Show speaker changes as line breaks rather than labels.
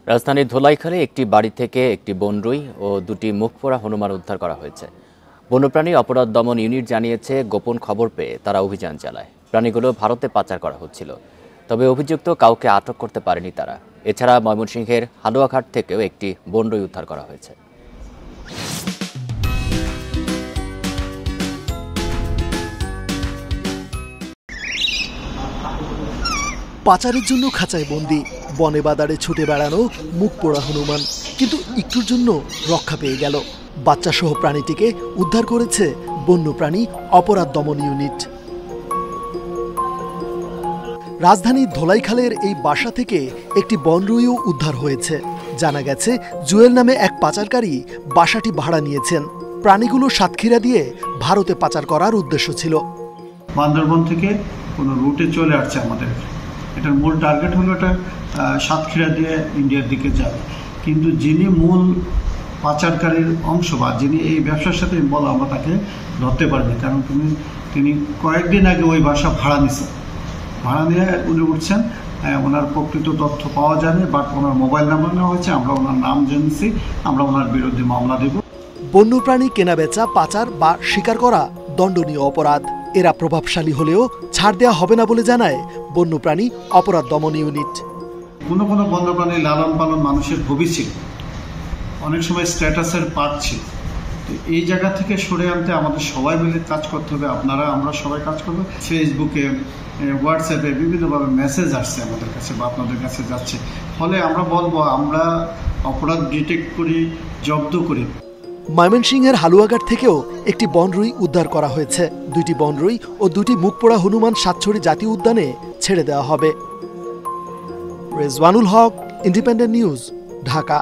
রাজধানীর ধোলাইখালে একটি বাড়ি থেকে একটি বনরুই ও দুটি মুখপোড়া হনুমান উদ্ধার করা হয়েছে। বন্যপ্রাণী অপরাধ দমন ইউনিট জানিয়েছে, গোপন খবর পেয়ে তারা অভিযান চালায়। প্রাণীগুলো ভারতে পাচার করা হচ্ছিল, তবে অভিযুক্ত কাউকে আটক করতে পারেনি তারা। এছাড়া ময়মনসিংহের হালুয়াঘাট থেকেও একটি বনরুই উদ্ধার করা হয়েছে।
পাচারের জন্য খাঁচায় বন্দি, বনে বাদারে ছুটে বেড়ানো মুখ পোড়া হনুমান, কিন্তু একটুর জন্য রক্ষা পেয়ে গেল। বাচ্চা সহ প্রাণীটিকে উদ্ধার করেছে বন্যপ্রাণী অপরাধ দমন ইউনিট। রাজধানীর ধোলাইখালের এই বাসা থেকে একটি বনরুইও উদ্ধার হয়েছে। জানা গেছে, জুয়েল নামে এক পাচারকারী বাসাটি ভাড়া নিয়েছেন। প্রাণীগুলো সাতক্ষীরা দিয়ে ভারতে পাচার করার উদ্দেশ্য ছিল।
বান্দরবন থেকে কোনো রুটে চলে আসছে আমাদের। এটার মূল টার্গেট হলো এটা সাতক্ষীরা দিয়ে ইন্ডিয়ার দিকে যাবে, কিন্তু যিনি মূল পাচারকারীর অংশ বা যিনি এই ব্যবসার সাথে ইনভলভ, আমরা তাকে ধরতে পারিনি, কারণ তিনি কয়েকদিন আগে ওই বাসা ভাড়া নিছেন। ভাড়া নিয়ে উনি উঠছেন, ওনার প্রকৃত তথ্য পাওয়া যায়নি, বাট ওনার মোবাইল নাম্বার নেওয়া হয়েছে, আমরা ওনার নাম জেনেছি, আমরা ওনার বিরুদ্ধে মামলা দেব।
বন্যপ্রাণী কেনাবেচা, পাচার বা শিকার করা দণ্ডনীয় অপরাধ। এরা প্রভাবশালী হলেও ছাড় দেওয়া হবে না বলে জানায় বন্যপ্রাণী অপরাধ দমন ইউনিট।
কোনো বন্যপ্রাণী লালন পালন মানুষের হবি ছিল, অনেক সময় স্ট্যাটাসের পার্ট ছিল। তো এই জায়গা থেকে সরে আনতে আমাদের সবাই মিলে কাজ করতে হবে। আমরা সবাই কাজ করবো। ফেসবুকে, হোয়াটসঅ্যাপে বিভিন্নভাবে মেসেজ আসছে আমাদের কাছে বা আপনাদের কাছে যাচ্ছে, ফলে আমরা বলবো আমরা অপরাধ ডিটেক্ট করি, জব্দ করি।
ময়মনসিংহের হালুয়াঘাট থেকেও একটি বনরুই উদ্ধার করা হয়েছে। দুইটি বনরুই ও দুটি মুখপোড়া হনুমান সাতছড়ি জাতীয় উদ্যানে ছেড়ে দেওয়া হবে। রেজওয়ানুল হক, ইন্ডিপেন্ডেন্ট নিউজ, ঢাকা।